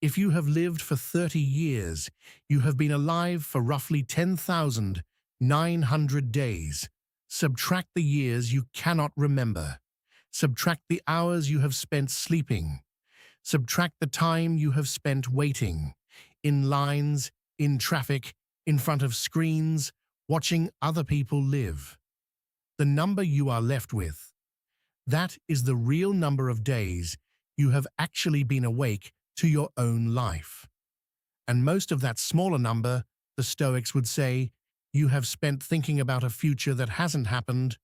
If you have lived for 30 years, you have been alive for roughly 10,900 days. Subtract the years you cannot remember. Subtract the hours you have spent sleeping. Subtract the time you have spent waiting, in lines, in traffic, in front of screens, watching other people live. The number you are left with, that is the real number of days you have actually been awake to your own life. And most of that smaller number, the Stoics would say, you have spent thinking about a future that hasn't happened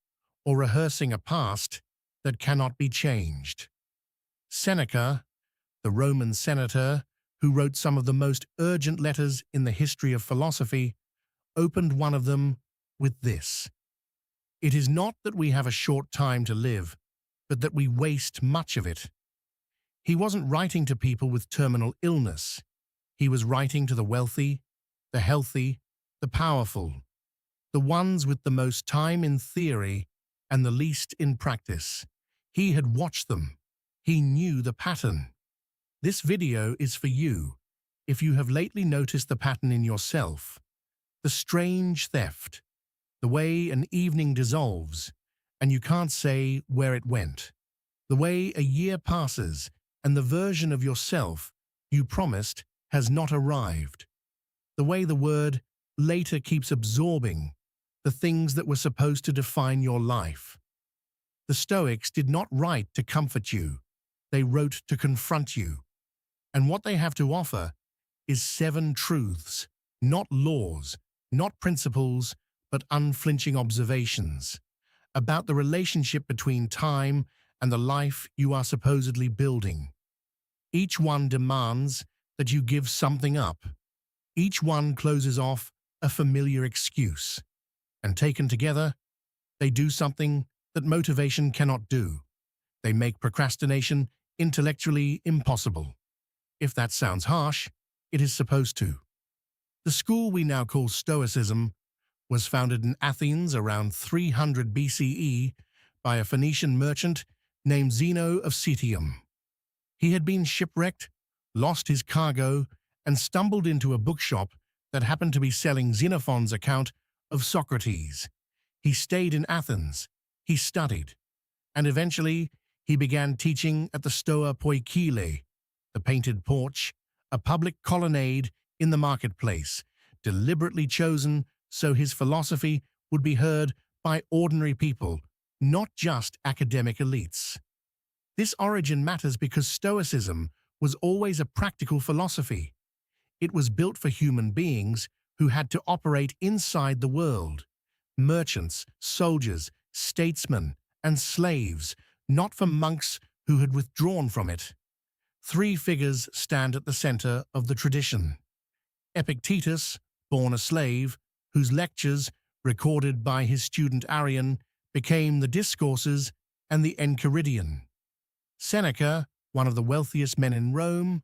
or rehearsing a past that cannot be changed. Seneca, the Roman senator who wrote some of the most urgent letters in the history of philosophy, opened one of them with this: "It is not that we have a short time to live, but that we waste much of it." He wasn't writing to people with terminal illness. He was writing to the wealthy, the healthy, the powerful, the ones with the most time in theory and the least in practice. He had watched them. He knew the pattern. This video is for you if you have lately noticed the pattern in yourself, the strange theft, the way an evening dissolves and you can't say where it went, the way a year passes and the version of yourself you promised has not arrived, the way the word later keeps absorbing the things that were supposed to define your life. The Stoics did not write to comfort you. They wrote to confront you. And what they have to offer is 7 truths, not laws, not principles, but unflinching observations about the relationship between time and the life you are supposedly building. Each one demands that you give something up. Each one closes off a familiar excuse. And taken together, they do something that motivation cannot do. They make procrastination intellectually impossible. If that sounds harsh, it is supposed to. The school we now call Stoicism was founded in Athens around 300 BCE by a Phoenician merchant named Zeno of Citium. He had been shipwrecked, lost his cargo, and stumbled into a bookshop that happened to be selling Xenophon's account of Socrates. He stayed in Athens, he studied, and eventually he began teaching at the Stoa Poikilē, the painted porch, a public colonnade in the marketplace, deliberately chosen so his philosophy would be heard by ordinary people, not just academic elites. This origin matters because Stoicism was always a practical philosophy. It was built for human beings who had to operate inside the world: merchants, soldiers, statesmen, and slaves, not for monks who had withdrawn from it. 3 figures stand at the center of the tradition. Epictetus, born a slave, whose lectures, recorded by his student Arrian, became the Discourses and the Enchiridion. Seneca, one of the wealthiest men in Rome,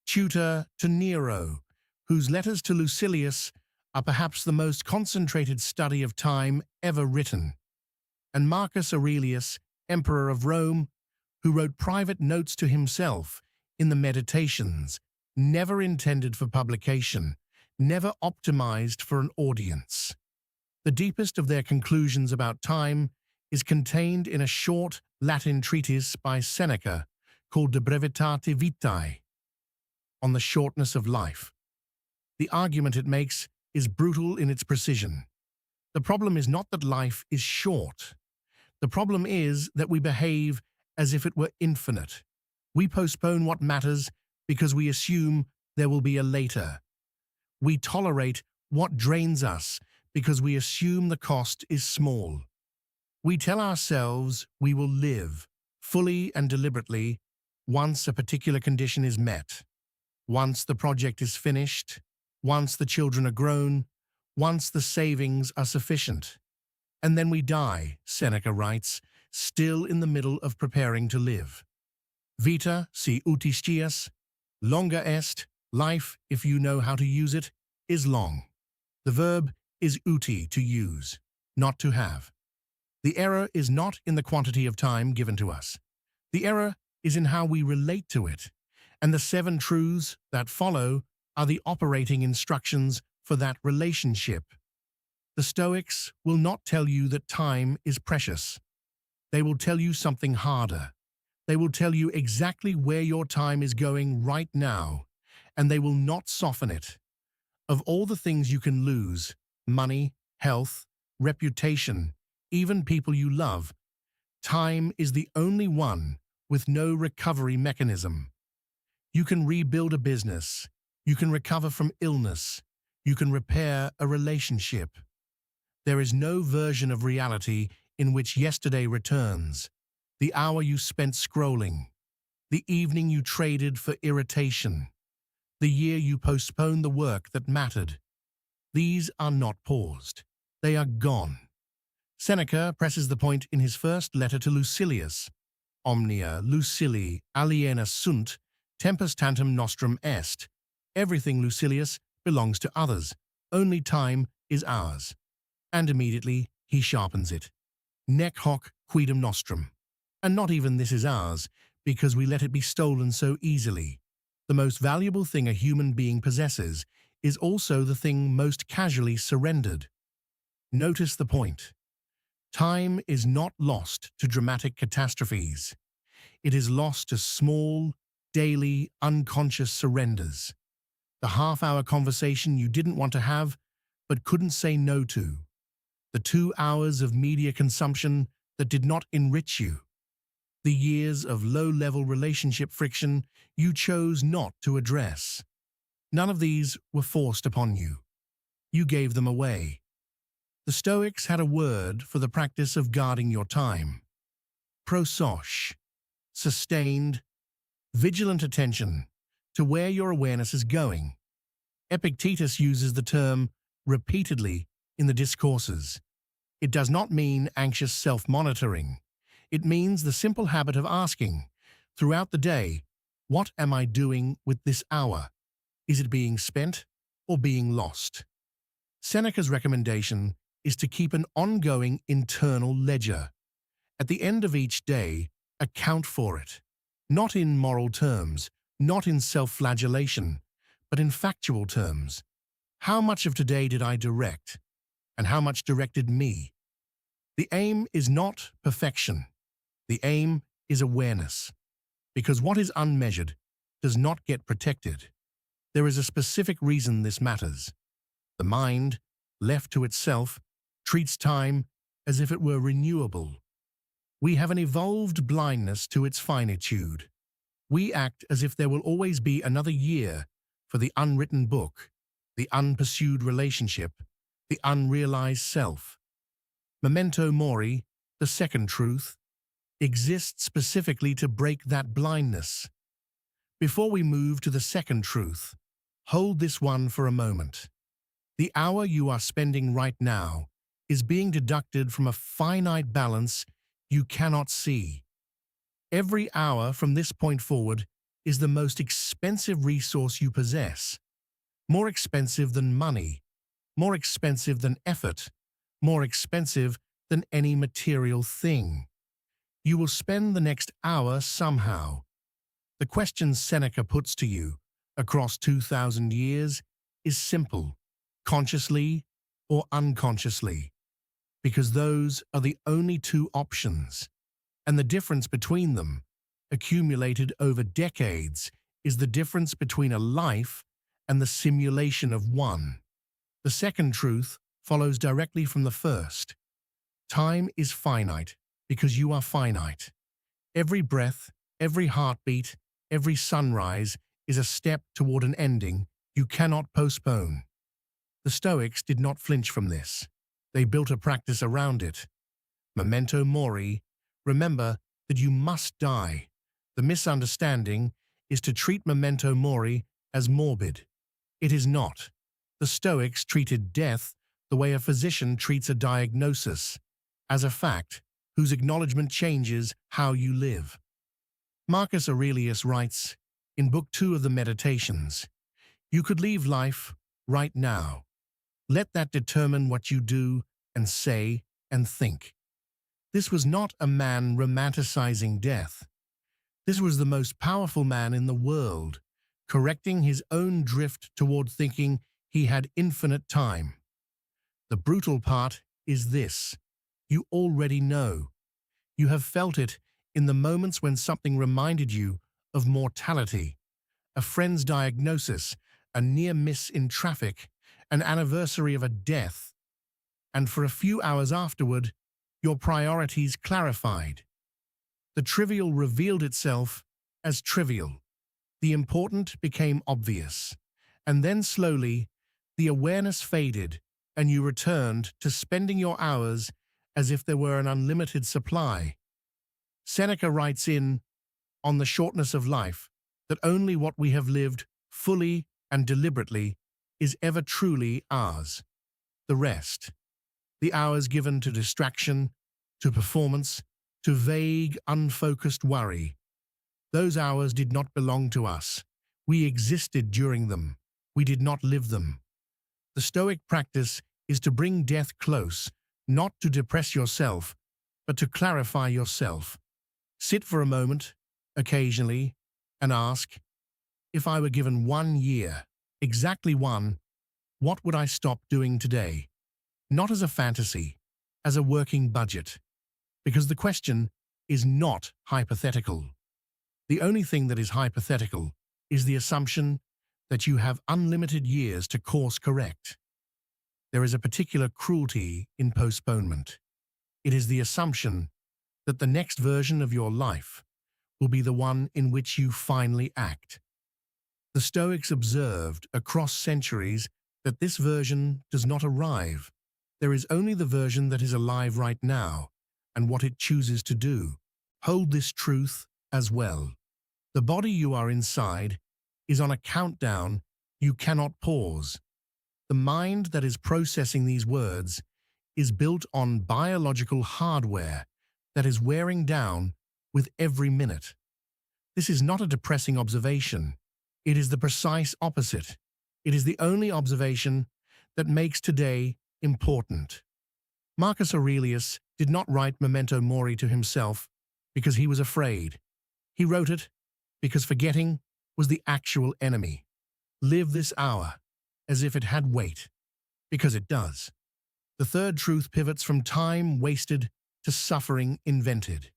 tutor to Nero, whose letters to Lucilius are perhaps the most concentrated study of time ever written. And Marcus Aurelius, Emperor of Rome, who wrote private notes to himself in the Meditations, never intended for publication, never optimized for an audience. The deepest of their conclusions about time is contained in a short Latin treatise by Seneca called De Brevitate Vitae, on the shortness of life. The argument it makes is brutal in its precision. The problem is not that life is short. The problem is that we behave as if it were infinite. We postpone what matters because we assume there will be a later. We tolerate what drains us because we assume the cost is small. We tell ourselves we will live, fully and deliberately, once a particular condition is met, once the project is finished, once the children are grown, once the savings are sufficient. And then we die, Seneca writes, still in the middle of preparing to live. Vita, si utiscias, longa est, life, if you know how to use it, is long. The verb is uti, to use, not to have. The error is not in the quantity of time given to us. The error is in how we relate to it. And the 7 truths that follow are the operating instructions for that relationship. The Stoics will not tell you that time is precious. They will tell you something harder. They will tell you exactly where your time is going right now, and they will not soften it. Of all the things you can lose, money, health, reputation, even people you love, time is the only one with no recovery mechanism. You can rebuild a business. You can recover from illness. You can repair a relationship. There is no version of reality in which yesterday returns. The hour you spent scrolling. The evening you traded for irritation. The year you postponed the work that mattered. These are not paused. They are gone. Seneca presses the point in his first letter to Lucilius. Omnia Lucilii aliena sunt, tempus tantum nostrum est. Everything, Lucilius, belongs to others. Only time is ours. And immediately he sharpens it. Nec hoc quidem nostrum. And not even this is ours, because we let it be stolen so easily. The most valuable thing a human being possesses is also the thing most casually surrendered. Notice the point. Time is not lost to dramatic catastrophes. It is lost to small, daily, unconscious surrenders. The half-hour conversation you didn't want to have, but couldn't say no to. The 2 hours of media consumption that did not enrich you. The years of low-level relationship friction you chose not to address. None of these were forced upon you. You gave them away. The Stoics had a word for the practice of guarding your time. Prosochē, sustained, vigilant attention to where your awareness is going. Epictetus uses the term repeatedly in the discourses. It does not mean anxious self-monitoring. It means the simple habit of asking, throughout the day, what am I doing with this hour? Is it being spent or being lost? Seneca's recommendation is to keep an ongoing internal ledger. At the end of each day, account for it. Not in moral terms, not in self-flagellation, but in factual terms. How much of today did I direct? And how much directed me? The aim is not perfection. The aim is awareness. Because what is unmeasured does not get protected. There is a specific reason this matters. The mind, left to itself, treats time as if it were renewable. We have an evolved blindness to its finitude. We act as if there will always be another year for the unwritten book, the unpursued relationship, the unrealized self. Memento Mori, the second truth, exists specifically to break that blindness. Before we move to the second truth, hold this one for a moment. The hour you are spending right now is being deducted from a finite balance you cannot see. Every hour from this point forward is the most expensive resource you possess. More expensive than money, more expensive than effort, more expensive than any material thing. You will spend the next hour somehow. The question Seneca puts to you across 2,000 years is simple, consciously or unconsciously, because those are the only 2 options, and the difference between them, accumulated over decades, is the difference between a life and the simulation of one. The second truth follows directly from the first. Time is finite because you are finite. Every breath, every heartbeat, every sunrise is a step toward an ending you cannot postpone. The Stoics did not flinch from this. They built a practice around it. Memento Mori, remember that you must die. The misunderstanding is to treat Memento Mori as morbid. It is not. The Stoics treated death the way a physician treats a diagnosis, as a fact whose acknowledgement changes how you live. Marcus Aurelius writes, in Book 2 of the Meditations, "You could leave life right now. Let that determine what you do and say and think." This was not a man romanticizing death. This was the most powerful man in the world, correcting his own drift toward thinking he had infinite time. The brutal part is this: you already know. You have felt it in the moments when something reminded you of mortality, a friend's diagnosis, a near miss in traffic, an anniversary of a death. And for a few hours afterward, your priorities clarified. The trivial revealed itself as trivial. The important became obvious. And then slowly, the awareness faded, and you returned to spending your hours as if there were an unlimited supply. Seneca writes On the Shortness of Life that only what we have lived fully and deliberately is ever truly ours. The rest, the hours given to distraction, to performance, to vague, unfocused worry, those hours did not belong to us. We existed during them. We did not live them. The Stoic practice is to bring death close, not to depress yourself, but to clarify yourself. Sit for a moment, occasionally, and ask, if I were given 1 year, exactly one, what would I stop doing today? Not as a fantasy, as a working budget. Because the question is not hypothetical. The only thing that is hypothetical is the assumption that you have unlimited years to course correct. There is a particular cruelty in postponement. It is the assumption that the next version of your life will be the one in which you finally act. The Stoics observed across centuries that this version does not arrive. There is only the version that is alive right now and what it chooses to do. Hold this truth as well. The body you are inside is on a countdown you cannot pause. The mind that is processing these words is built on biological hardware that is wearing down with every minute. This is not a depressing observation. It is the precise opposite. It is the only observation that makes today important. Marcus Aurelius did not write Memento Mori to himself because he was afraid. He wrote it because forgetting was the actual enemy. Live this hour as if it had weight, because it does. The third truth pivots from time wasted to suffering invented.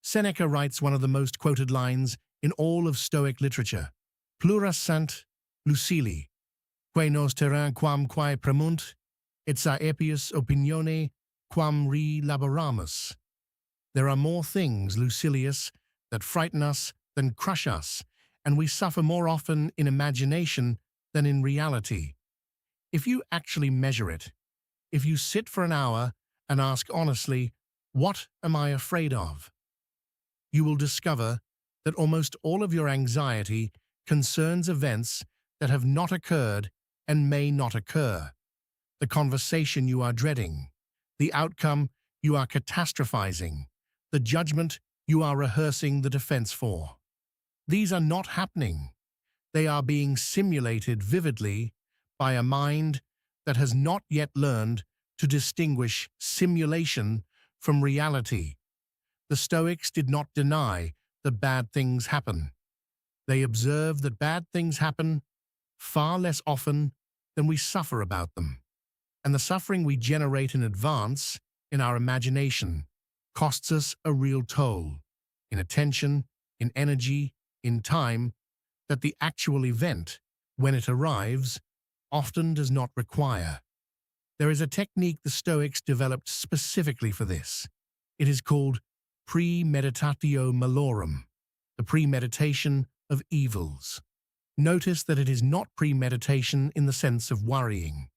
Seneca writes one of the most quoted lines in all of Stoic literature: Plura sant Lucili, quae nos terrain quam quae premunt, et saepius opinione quam re laboramus. There are more things, Lucilius, that frighten us than crush us, and we suffer more often in imagination than in reality. If you actually measure it, if you sit for an hour and ask honestly, what am I afraid of? You will discover that almost all of your anxiety concerns events that have not occurred and may not occur. The conversation you are dreading, the outcome you are catastrophizing, the judgment you are rehearsing the defense for. These are not happening. They are being simulated vividly by a mind that has not yet learned to distinguish simulation from reality. The Stoics did not deny that bad things happen. They observed that bad things happen far less often than we suffer about them. And the suffering we generate in advance, in our imagination, costs us a real toll, in attention, in energy, in time, that the actual event, when it arrives, often does not require. There is a technique the Stoics developed specifically for this. It is called premeditatio malorum, the premeditation of evils. Notice that it is not premeditation in the sense of worrying.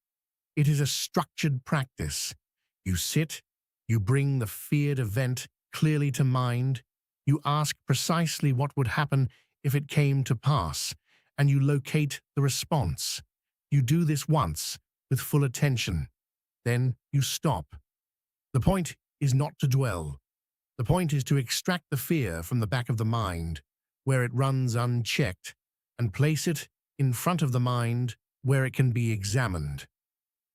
It is a structured practice. You sit, you bring the feared event clearly to mind, you ask precisely what would happen if it came to pass, and you locate the response. You do this once, with full attention. Then you stop. The point is not to dwell. The point is to extract the fear from the back of the mind, where it runs unchecked, and place it in front of the mind where it can be examined.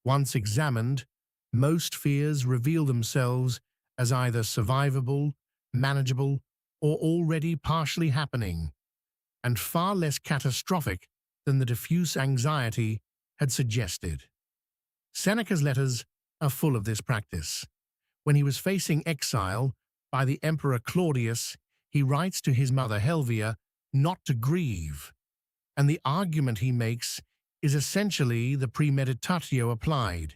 Once examined, most fears reveal themselves as either survivable, manageable, or already partially happening, and far less catastrophic than the diffuse anxiety had suggested. Seneca's letters are full of this practice. When he was facing exile by the Emperor Claudius, he writes to his mother Helvia not to grieve, and the argument he makes is essentially the premeditatio applied.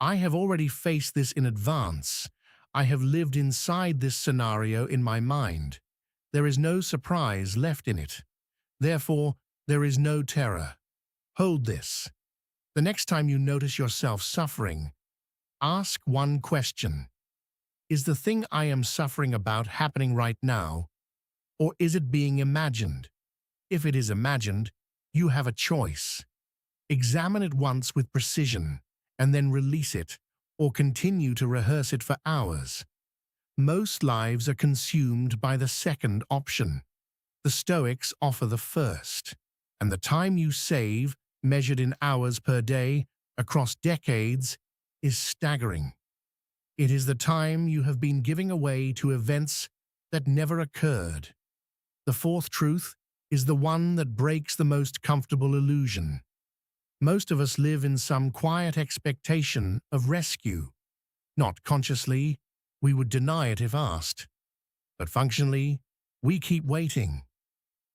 I have already faced this in advance. I have lived inside this scenario in my mind. There is no surprise left in it. Therefore, there is no terror. Hold this. The next time you notice yourself suffering, ask one question. Is the thing I am suffering about happening right now, or is it being imagined? If it is imagined, you have a choice. Examine it once with precision, and then release it, or continue to rehearse it for hours. Most lives are consumed by the second option. The Stoics offer the first, and the time you save, measured in hours per day, across decades, is staggering. It is the time you have been giving away to events that never occurred. The fourth truth is the one that breaks the most comfortable illusion. Most of us live in some quiet expectation of rescue. Not consciously, we would deny it if asked. But functionally, we keep waiting.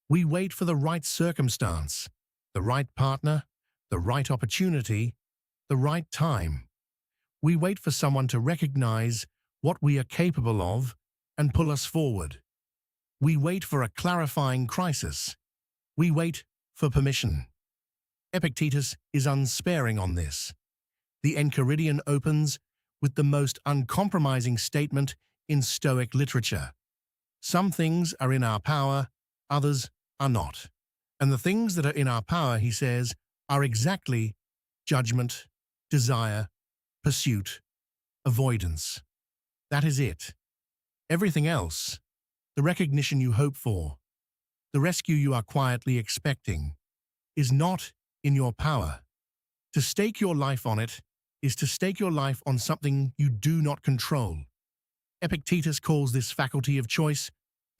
We wait for the right circumstance, the right partner, the right opportunity, the right time. We wait for someone to recognize what we are capable of and pull us forward. We wait for a clarifying crisis. We wait for permission. Epictetus is unsparing on this. The Enchiridion opens with the most uncompromising statement in Stoic literature. Some things are in our power, others are not. And the things that are in our power, he says, are exactly judgment, desire, pursuit, avoidance. That is it. Everything else, the recognition you hope for, the rescue you are quietly expecting, is not in your power. To stake your life on it is to stake your life on something you do not control. Epictetus calls this faculty of choice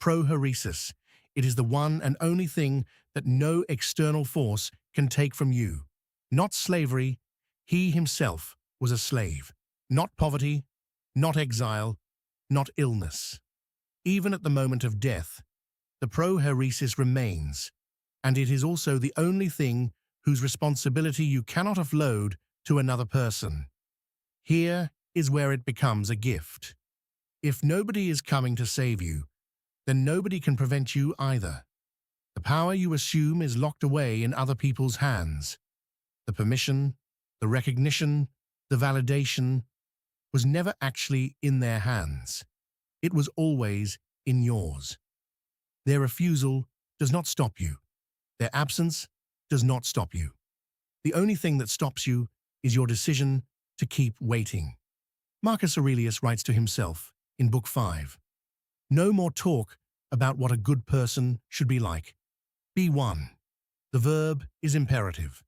prohairesis. It is the one and only thing that no external force can take from you. Not slavery, he himself was a slave. Not poverty, not exile, not illness. Even at the moment of death, the prohairesis remains, and it is also the only thing whose responsibility you cannot offload to another person. Here is where it becomes a gift. If nobody is coming to save you, then nobody can prevent you either. The power you assume is locked away in other people's hands. The permission, the recognition, the validation was never actually in their hands. It was always in yours. Their refusal does not stop you. Their absence does not stop you. The only thing that stops you is your decision to keep waiting. Marcus Aurelius writes to himself in Book 5, "No more talk about what a good person should be like. Be one." The verb is imperative.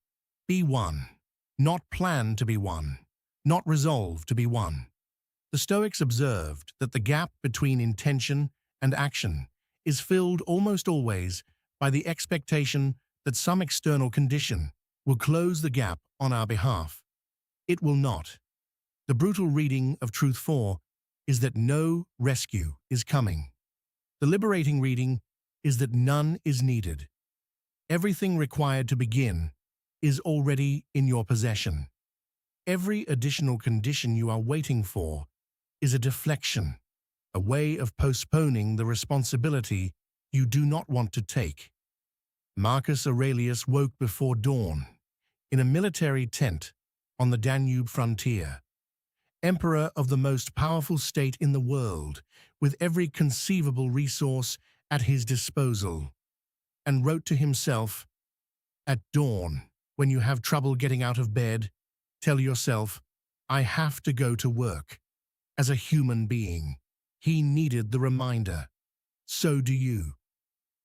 Be one. Not plan to be one. Not resolve to be one. The Stoics observed that the gap between intention and action is filled almost always by the expectation that some external condition will close the gap on our behalf. It will not. The brutal reading of Truth 4 is that no rescue is coming. The liberating reading is that none is needed. Everything required to begin is already in your possession. Every additional condition you are waiting for is a deflection, a way of postponing the responsibility you do not want to take. Marcus Aurelius woke before dawn, in a military tent on the Danube frontier, emperor of the most powerful state in the world, with every conceivable resource at his disposal, and wrote to himself, "At dawn, when you have trouble getting out of bed, tell yourself, I have to go to work." As a human being, he needed the reminder. So do you.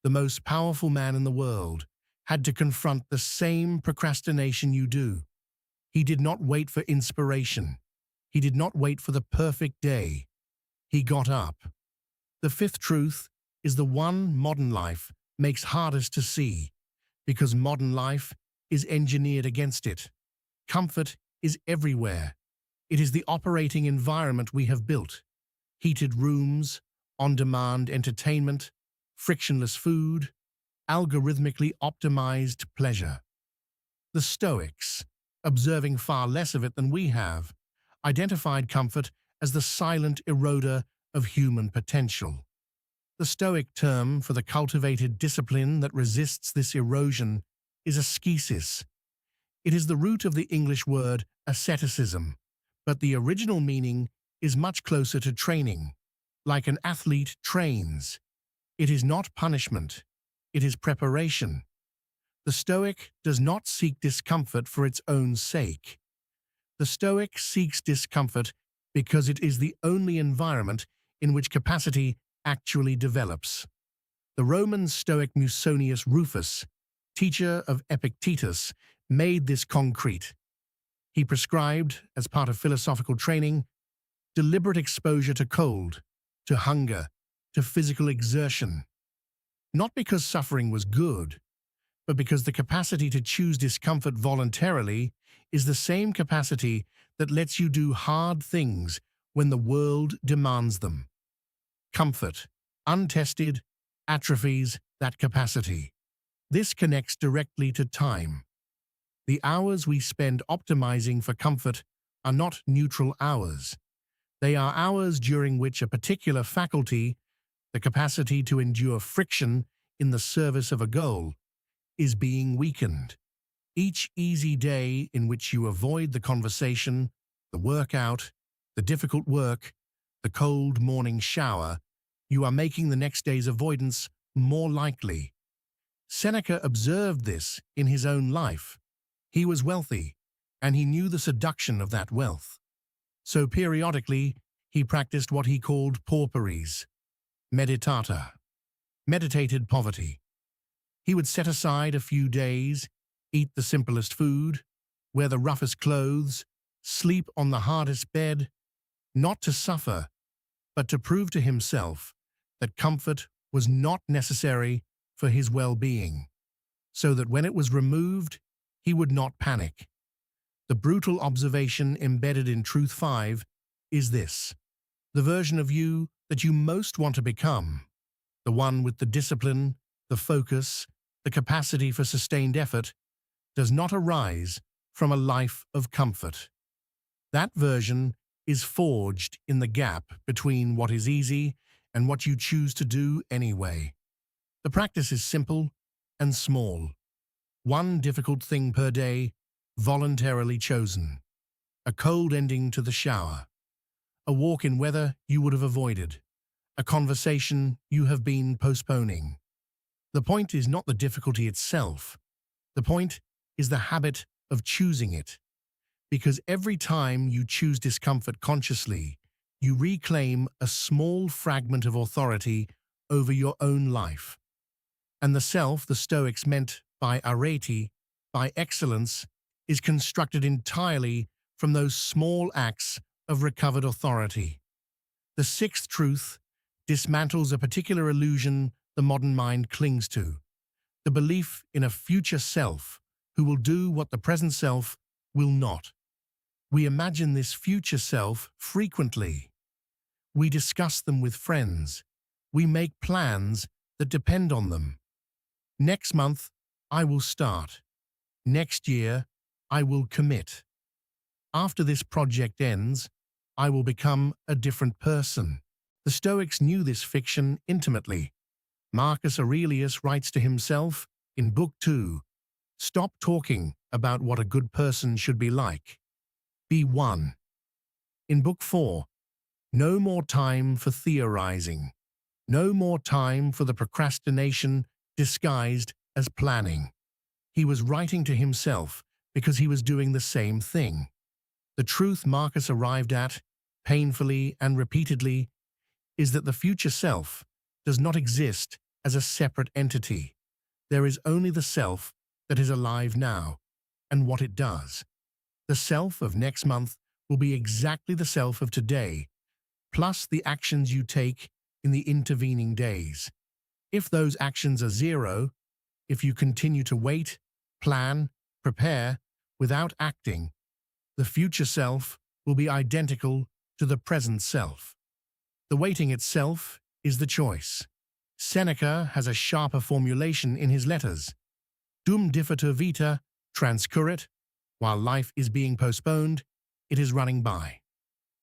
The most powerful man in the world had to confront the same procrastination you do. He did not wait for inspiration. He did not wait for the perfect day. He got up. The fifth truth is the one modern life makes hardest to see, because modern life is engineered against it. Comfort is everywhere. It is the operating environment we have built. Heated rooms, on-demand entertainment, frictionless food, algorithmically optimized pleasure. The Stoics, observing far less of it than we have, identified comfort as the silent eroder of human potential. The Stoic term for the cultivated discipline that resists this erosion is askēsis. It is the root of the English word asceticism, but the original meaning is much closer to training. Like an athlete trains, it is not punishment, it is preparation. The Stoic does not seek discomfort for its own sake. The Stoic seeks discomfort because it is the only environment in which capacity actually develops. The Roman Stoic Musonius Rufus, teacher of Epictetus, made this concrete. He prescribed, as part of philosophical training, deliberate exposure to cold, to hunger, to physical exertion. Not because suffering was good, but because the capacity to choose discomfort voluntarily is the same capacity that lets you do hard things when the world demands them. Comfort, untested, atrophies that capacity. This connects directly to time. The hours we spend optimizing for comfort are not neutral hours. They are hours during which a particular faculty, the capacity to endure friction in the service of a goal, is being weakened. Each easy day in which you avoid the conversation, the workout, the difficult work, the cold morning shower, you are making the next day's avoidance more likely. Seneca observed this in his own life. He was wealthy, and he knew the seduction of that wealth. So periodically, he practiced what he called pauperies, meditata, meditated poverty. He would set aside a few days, eat the simplest food, wear the roughest clothes, sleep on the hardest bed, not to suffer, but to prove to himself that comfort was not necessary for his well-being, so that when it was removed, he would not panic. The brutal observation embedded in Truth 5 is this: the version of you that you most want to become, the one with the discipline, the focus, the capacity for sustained effort, does not arise from a life of comfort. That version is forged in the gap between what is easy and what you choose to do anyway. The practice is simple and small. One difficult thing per day, voluntarily chosen. A cold ending to the shower. A walk in weather you would have avoided. A conversation you have been postponing. The point is not the difficulty itself. The point is the habit of choosing it. Because every time you choose discomfort consciously, you reclaim a small fragment of authority over your own life. And the self the Stoics meant by aretē, by excellence, is constructed entirely from those small acts of recovered authority. The sixth truth dismantles a particular illusion the modern mind clings to, the belief in a future self who will do what the present self will not. We imagine this future self frequently. We discuss them with friends. We make plans that depend on them. Next month, I will start. Next year, I will commit. After this project ends, I will become a different person. The Stoics knew this fiction intimately. Marcus Aurelius writes to himself in Book 2, "Stop talking about what a good person should be like. Be one." In Book 4, "No more time for theorizing. No more time for the procrastination disguised as planning." He was writing to himself because he was doing the same thing. The truth Marcus arrived at, painfully and repeatedly, is that the future self does not exist as a separate entity. There is only the self that is alive now, and what it does. The self of next month will be exactly the self of today, plus the actions you take in the intervening days. If those actions are zero, if you continue to wait, plan, prepare, without acting, the future self will be identical to the present self. The waiting itself is the choice. Seneca has a sharper formulation in his letters. Dum diffitur vita, transcurrit, while life is being postponed, it is running by.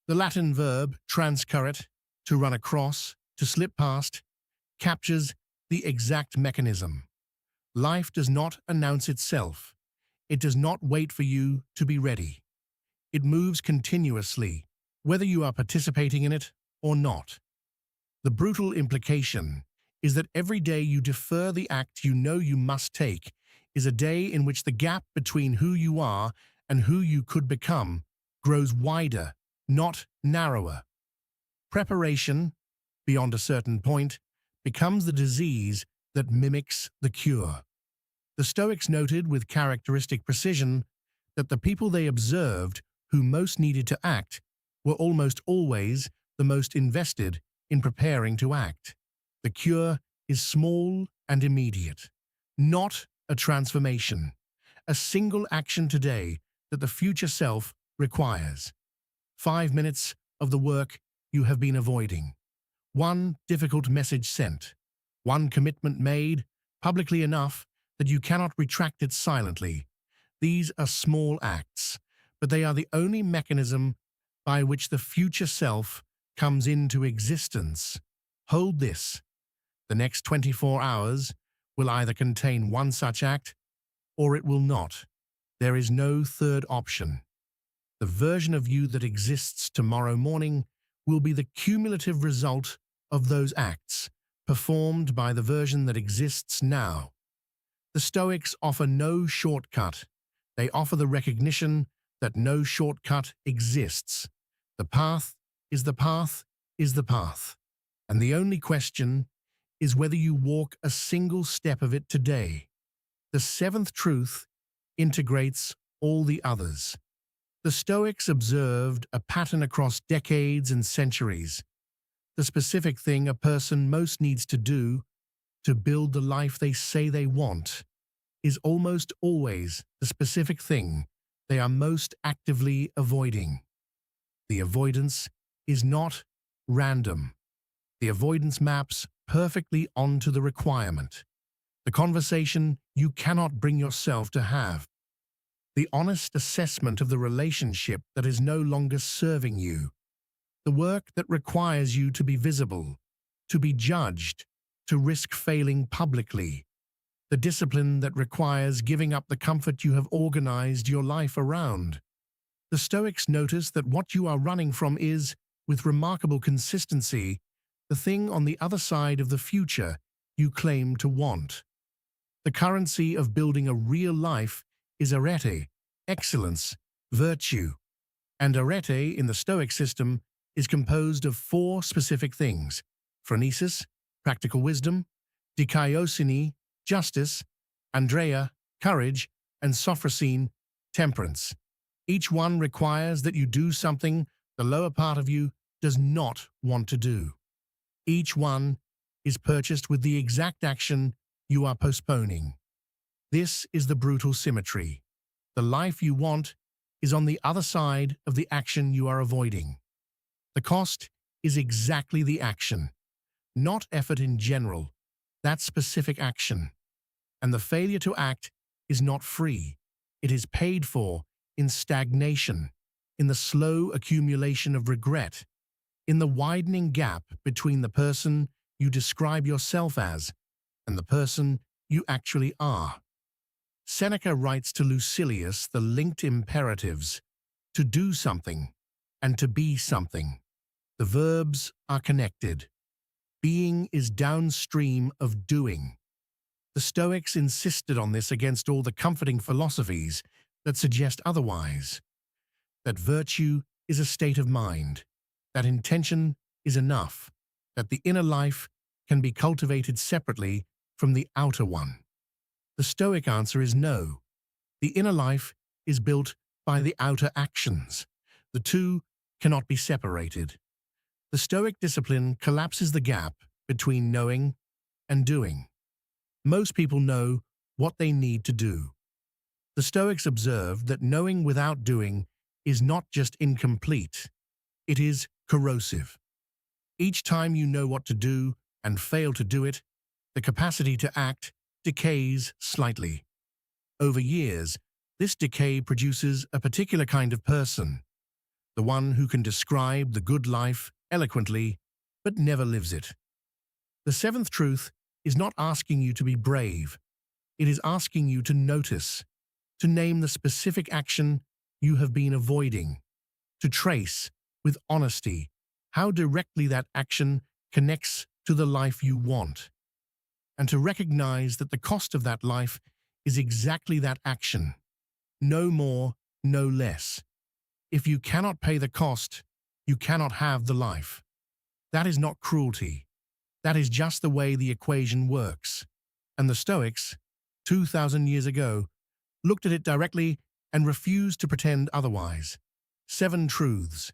The Latin verb transcurrit, to run across, to slip past, captures the exact mechanism. Life does not announce itself. It does not wait for you to be ready. It moves continuously, whether you are participating in it or not. The brutal implication is that every day you defer the act you know you must take is a day in which the gap between who you are and who you could become grows wider, not narrower. Preparation, beyond a certain point, becomes the disease that mimics the cure. The Stoics noted with characteristic precision that the people they observed who most needed to act were almost always the most invested in preparing to act. The cure is small and immediate, not a transformation, a single action today that the future self requires. 5 minutes of the work you have been avoiding. One difficult message sent. One commitment made publicly enough that you cannot retract it silently. These are small acts, but they are the only mechanism by which the future self comes into existence. Hold this. The next 24 hours will either contain one such act or it will not. There is no third option. The version of you that exists tomorrow morning will be the cumulative result of those acts, performed by the version that exists now. The Stoics offer no shortcut. They offer the recognition that no shortcut exists. The path is the path is the path. And the only question is whether you walk a single step of it today. The seventh truth integrates all the others. The Stoics observed a pattern across decades and centuries. The specific thing a person most needs to do to build the life they say they want is almost always the specific thing they are most actively avoiding. The avoidance is not random. The avoidance maps perfectly onto the requirement, the conversation you cannot bring yourself to have, the honest assessment of the relationship that is no longer serving you, the work that requires you to be visible, to be judged, to risk failing publicly, the discipline that requires giving up the comfort you have organized your life around. The Stoics notice that what you are running from is, with remarkable consistency, the thing on the other side of the future you claim to want. The currency of building a real life is aretē, excellence, virtue. And aretē in the Stoic system is composed of 4 specific things: phronesis, practical wisdom; dikaiosune, justice; andreia, courage; and sophrosine, temperance. Each one requires that you do something the lower part of you does not want to do. Each one is purchased with the exact action you are postponing. This is the brutal symmetry. The life you want is on the other side of the action you are avoiding. The cost is exactly the action, not effort in general, that specific action. And the failure to act is not free. It is paid for in stagnation, in the slow accumulation of regret, in the widening gap between the person you describe yourself as and the person you actually are. Seneca writes to Lucilius the linked imperatives: to do something and to be something. The verbs are connected. Being is downstream of doing. The Stoics insisted on this against all the comforting philosophies that suggest otherwise. That virtue is a state of mind, that intention is enough, that the inner life can be cultivated separately from the outer one. The Stoic answer is no. The inner life is built by the outer actions. The two cannot be separated. The Stoic discipline collapses the gap between knowing and doing. Most people know what they need to do. The Stoics observed that knowing without doing is not just incomplete, it is corrosive. Each time you know what to do and fail to do it, the capacity to act decays slightly. Over years, this decay produces a particular kind of person, the one who can describe the good life eloquently but never lives it. The seventh truth is not asking you to be brave. It is asking you to notice, to name the specific action you have been avoiding, to trace, with honesty, how directly that action connects to the life you want, and to recognize that the cost of that life is exactly that action. No more, no less. If you cannot pay the cost, you cannot have the life. That is not cruelty. That is just the way the equation works. And the Stoics, 2,000 years ago, looked at it directly and refused to pretend otherwise. 7 truths,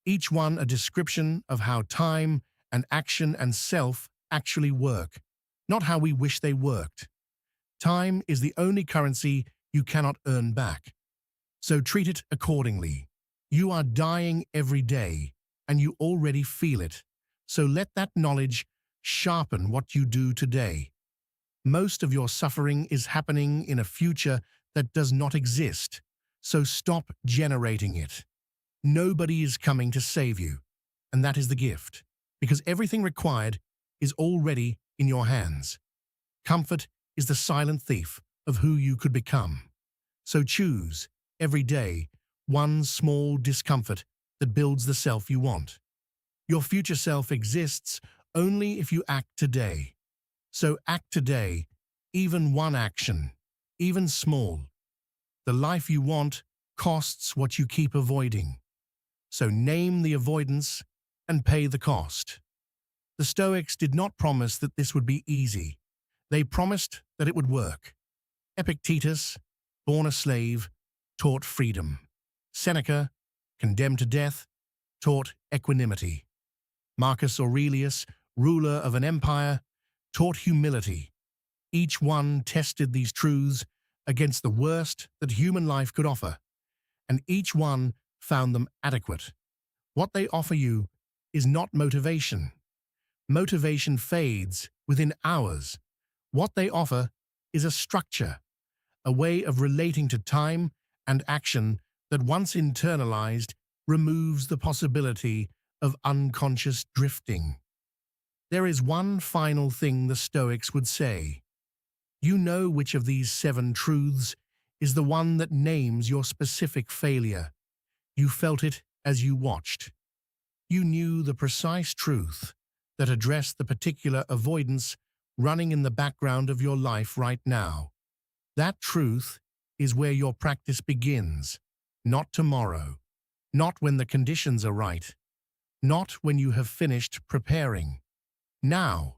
each one a description of how time and action and self actually work, not how we wish they worked. Time is the only currency you cannot earn back. So treat it accordingly. You are dying every day, and you already feel it. So let that knowledge sharpen what you do today. Most of your suffering is happening in a future that does not exist, so stop generating it. Nobody is coming to save you, and that is the gift, because everything required is already in your hands. Comfort is the silent thief of who you could become. So choose, every day, one small discomfort that builds the self you want. Your future self exists only if you act today. So act today, even one action, even small. The life you want costs what you keep avoiding. So name the avoidance and pay the cost. The Stoics did not promise that this would be easy. They promised that it would work. Epictetus, born a slave, taught freedom. Seneca, condemned to death, taught equanimity. Marcus Aurelius, ruler of an empire, taught humility. Each one tested these truths against the worst that human life could offer, and each one found them adequate. What they offer you is not motivation. Motivation fades within hours. What they offer is a structure, a way of relating to time and action that once internalized removes the possibility of unconscious drifting. There is one final thing the Stoics would say. You know which of these 7 truths is the one that names your specific failure. You felt it as you watched. You knew the precise truth that addressed the particular avoidance running in the background of your life right now. That truth is where your practice begins, not tomorrow, not when the conditions are right, not when you have finished preparing. Now,